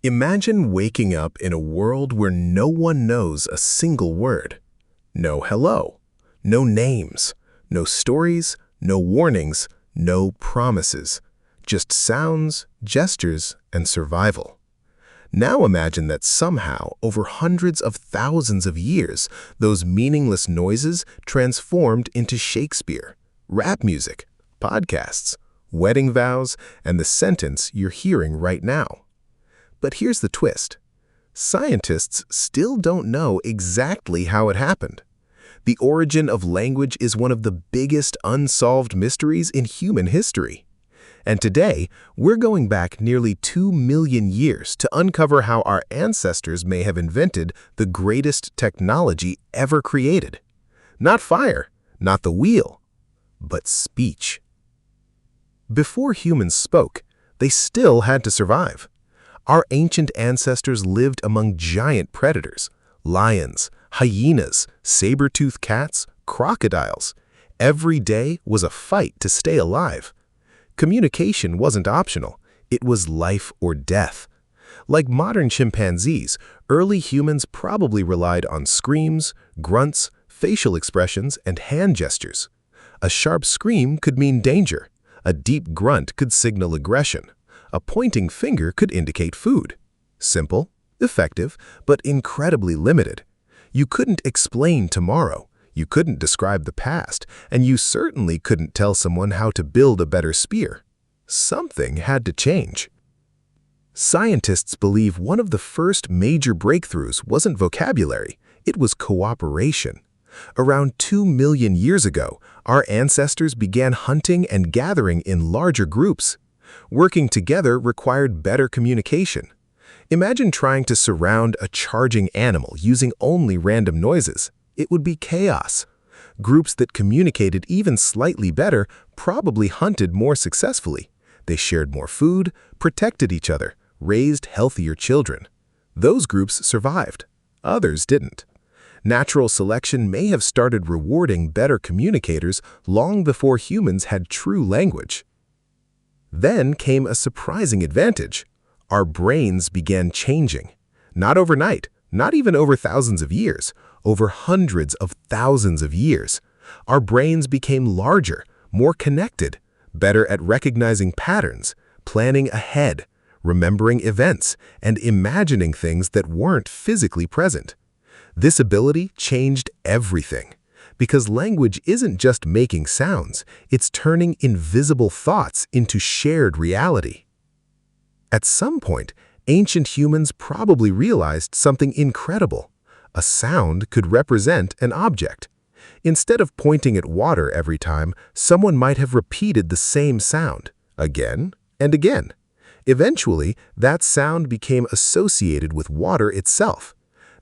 Imagine waking up in a world where no one knows a single word. No hello, no names, no stories, no warnings, no promises. Just sounds, gestures, and survival. Now imagine that somehow, over hundreds of thousands of years, those meaningless noises transformed into Shakespeare, rap music, podcasts, wedding vows, and the sentence you're hearing right now. But here's the twist. Scientists still don't know exactly how it happened. The origin of language is one of the biggest unsolved mysteries in human history. And today, we're going back nearly 2 million years to uncover how our ancestors may have invented the greatest technology ever created. Not fire, not the wheel, but speech. Before humans spoke, they still had to survive. Our ancient ancestors lived among giant predators, lions, hyenas, saber-toothed cats, crocodiles. Every day was a fight to stay alive. Communication wasn't optional, it was life or death. Like modern chimpanzees, early humans probably relied on screams, grunts, facial expressions, and hand gestures. A sharp scream could mean danger. A deep grunt could signal aggression. A pointing finger could indicate food. Simple, effective, but incredibly limited. You couldn't explain tomorrow, you couldn't describe the past, and you certainly couldn't tell someone how to build a better spear. Something had to change. Scientists believe one of the first major breakthroughs wasn't vocabulary, it was cooperation. Around 2 million years ago, our ancestors began hunting and gathering in larger groups. Working together required better communication. Imagine trying to surround a charging animal using only random noises. It would be chaos. Groups that communicated even slightly better probably hunted more successfully. They shared more food, protected each other, raised healthier children. Those groups survived. Others didn't. Natural selection may have started rewarding better communicators long before humans had true language. Then came a surprising advantage. Our brains began changing. Not overnight, not even over thousands of years, over hundreds of thousands of years. Our brains became larger, more connected, better at recognizing patterns, planning ahead, remembering events, and imagining things that weren't physically present. This ability changed everything. Because language isn't just making sounds, it's turning invisible thoughts into shared reality. At some point, ancient humans probably realized something incredible. A sound could represent an object. Instead of pointing at water every time, someone might have repeated the same sound, again and again. Eventually, that sound became associated with water itself.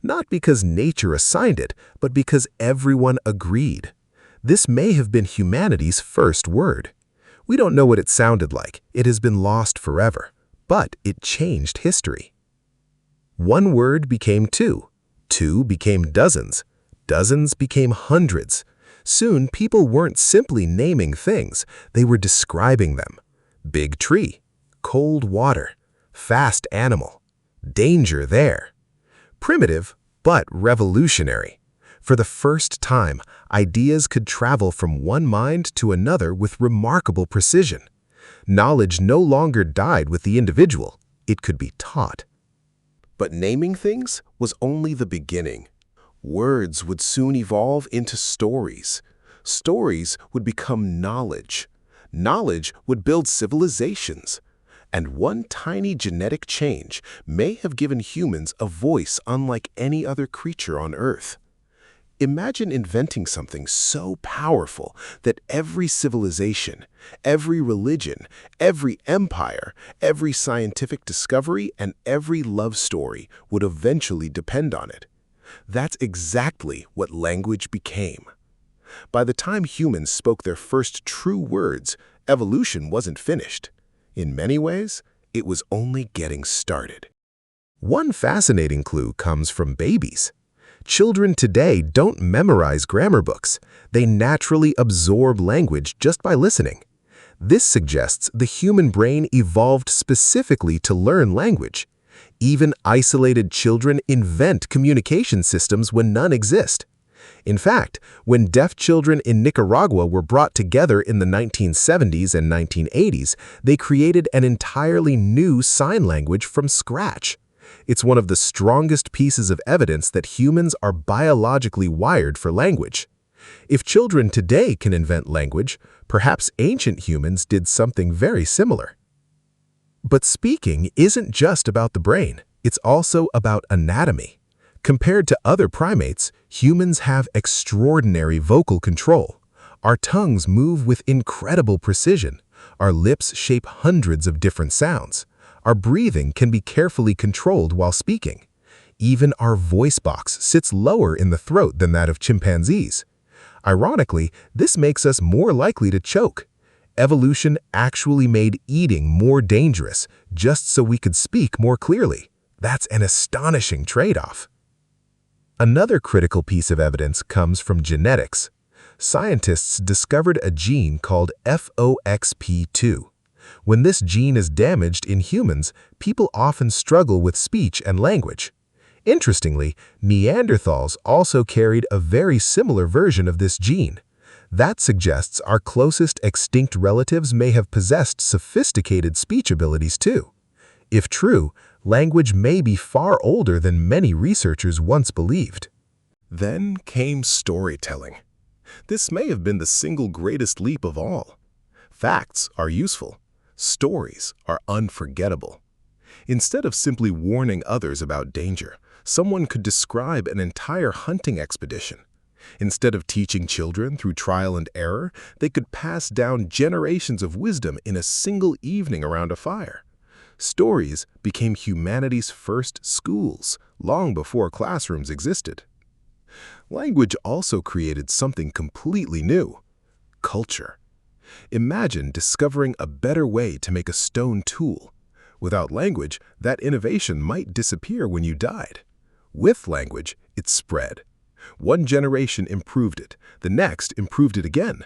Not because nature assigned it, but because everyone agreed. This may have been humanity's first word. We don't know what it sounded like. It has been lost forever. But it changed history. One word became two. Two became dozens. Dozens became hundreds. Soon, people weren't simply naming things. They were describing them. Big tree, cold water, fast animal, danger there. Primitive, but revolutionary. For the first time, ideas could travel from one mind to another with remarkable precision. Knowledge no longer died with the individual, it could be taught. But naming things was only the beginning. Words would soon evolve into stories. Stories would become knowledge. Knowledge would build civilizations. And one tiny genetic change may have given humans a voice unlike any other creature on Earth. Imagine inventing something so powerful that every civilization, every religion, every empire, every scientific discovery, and every love story would eventually depend on it. That's exactly what language became. By the time humans spoke their first true words, evolution wasn't finished. In many ways, it was only getting started. One fascinating clue comes from babies. Children today don't memorize grammar books. They naturally absorb language just by listening. This suggests the human brain evolved specifically to learn language. Even isolated children invent communication systems when none exist. In fact, when deaf children in Nicaragua were brought together in the 1970s and 1980s, they created an entirely new sign language from scratch. It's one of the strongest pieces of evidence that humans are biologically wired for language. If children today can invent language, perhaps ancient humans did something very similar. But speaking isn't just about the brain, it's also about anatomy. Compared to other primates, humans have extraordinary vocal control. Our tongues move with incredible precision. Our lips shape hundreds of different sounds. Our breathing can be carefully controlled while speaking. Even our voice box sits lower in the throat than that of chimpanzees. Ironically, this makes us more likely to choke. Evolution actually made eating more dangerous just so we could speak more clearly. That's an astonishing trade-off. Another critical piece of evidence comes from genetics. Scientists discovered a gene called FOXP2. When this gene is damaged in humans, people often struggle with speech and language. Interestingly, Neanderthals also carried a very similar version of this gene. That suggests our closest extinct relatives may have possessed sophisticated speech abilities too. If true, language may be far older than many researchers once believed. Then came storytelling. This may have been the single greatest leap of all. Facts are useful. Stories are unforgettable. Instead of simply warning others about danger, someone could describe an entire hunting expedition. Instead of teaching children through trial and error, they could pass down generations of wisdom in a single evening around a fire. Stories became humanity's first schools, long before classrooms existed. Language also created something completely new: culture. Imagine discovering a better way to make a stone tool. Without language, that innovation might disappear when you died. With language, it spread. One generation improved it, the next improved it again.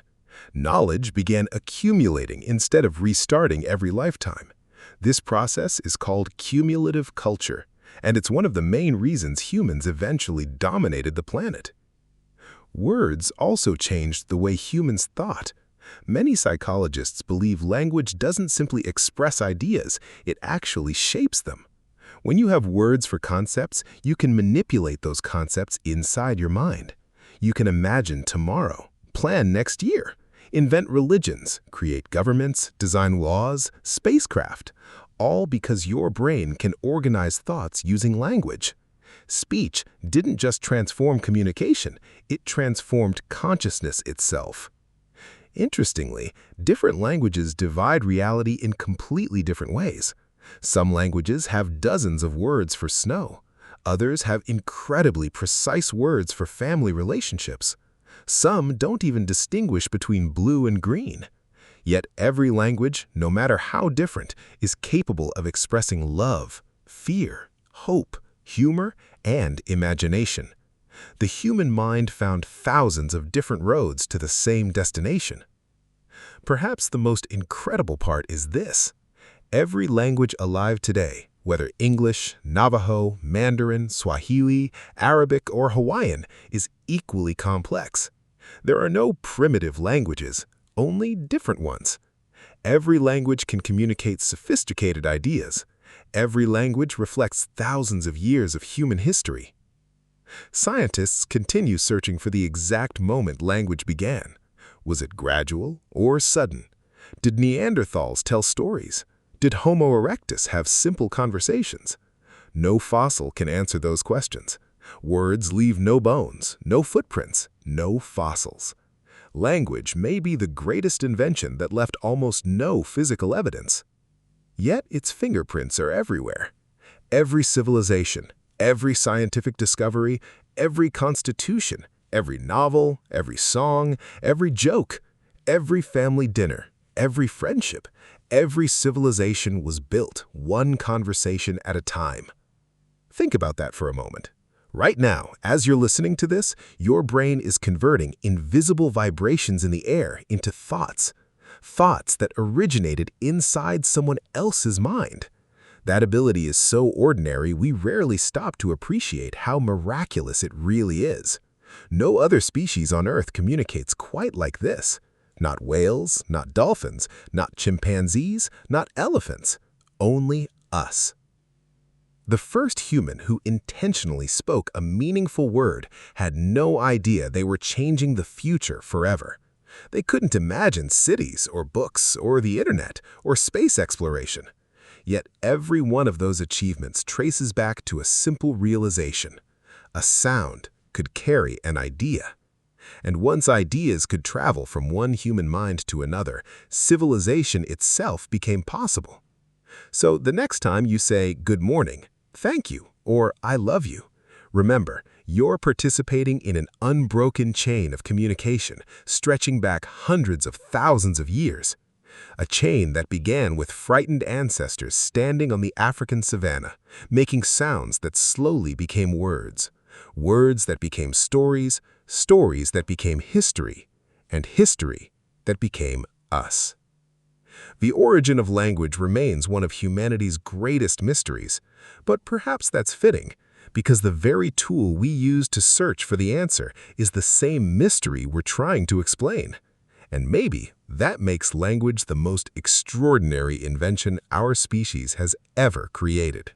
Knowledge began accumulating instead of restarting every lifetime. This process is called cumulative culture, and it's one of the main reasons humans eventually dominated the planet. Words also changed the way humans thought. Many psychologists believe language doesn't simply express ideas, it actually shapes them. When you have words for concepts, you can manipulate those concepts inside your mind. You can imagine tomorrow, plan next year, invent religions, create governments, design laws, spacecraft, all because your brain can organize thoughts using language. Speech didn't just transform communication, it transformed consciousness itself. Interestingly, different languages divide reality in completely different ways. Some languages have dozens of words for snow. Others have incredibly precise words for family relationships. Some don't even distinguish between blue and green. Yet every language, no matter how different, is capable of expressing love, fear, hope, humor, and imagination. The human mind found thousands of different roads to the same destination. Perhaps the most incredible part is this: every language alive today, whether English, Navajo, Mandarin, Swahili, Arabic, or Hawaiian, is equally complex. There are no primitive languages, only different ones. Every language can communicate sophisticated ideas. Every language reflects thousands of years of human history. Scientists continue searching for the exact moment language began. Was it gradual or sudden? Did Neanderthals tell stories? Did Homo erectus have simple conversations? No fossil can answer those questions. Words leave no bones, no footprints, no fossils. Language may be the greatest invention that left almost no physical evidence. Yet its fingerprints are everywhere. Every civilization, every scientific discovery, every constitution, every novel, every song, every joke, every family dinner, every friendship, every civilization was built one conversation at a time. Think about that for a moment. Right now, as you're listening to this, your brain is converting invisible vibrations in the air into thoughts. Thoughts that originated inside someone else's mind. That ability is so ordinary we rarely stop to appreciate how miraculous it really is. No other species on Earth communicates quite like this. Not whales, not dolphins, not chimpanzees, not elephants. Only us. The first human who intentionally spoke a meaningful word had no idea they were changing the future forever. They couldn't imagine cities or books or the internet or space exploration. Yet every one of those achievements traces back to a simple realization. A sound could carry an idea. And once ideas could travel from one human mind to another, civilization itself became possible. So the next time you say, "Good morning," "Thank you," or "I love you," remember, you're participating in an unbroken chain of communication stretching back hundreds of thousands of years. A chain that began with frightened ancestors standing on the African savanna, making sounds that slowly became words. Words that became stories, stories that became history, and history that became us. The origin of language remains one of humanity's greatest mysteries, but perhaps that's fitting, because the very tool we use to search for the answer is the same mystery we're trying to explain. And maybe that makes language the most extraordinary invention our species has ever created.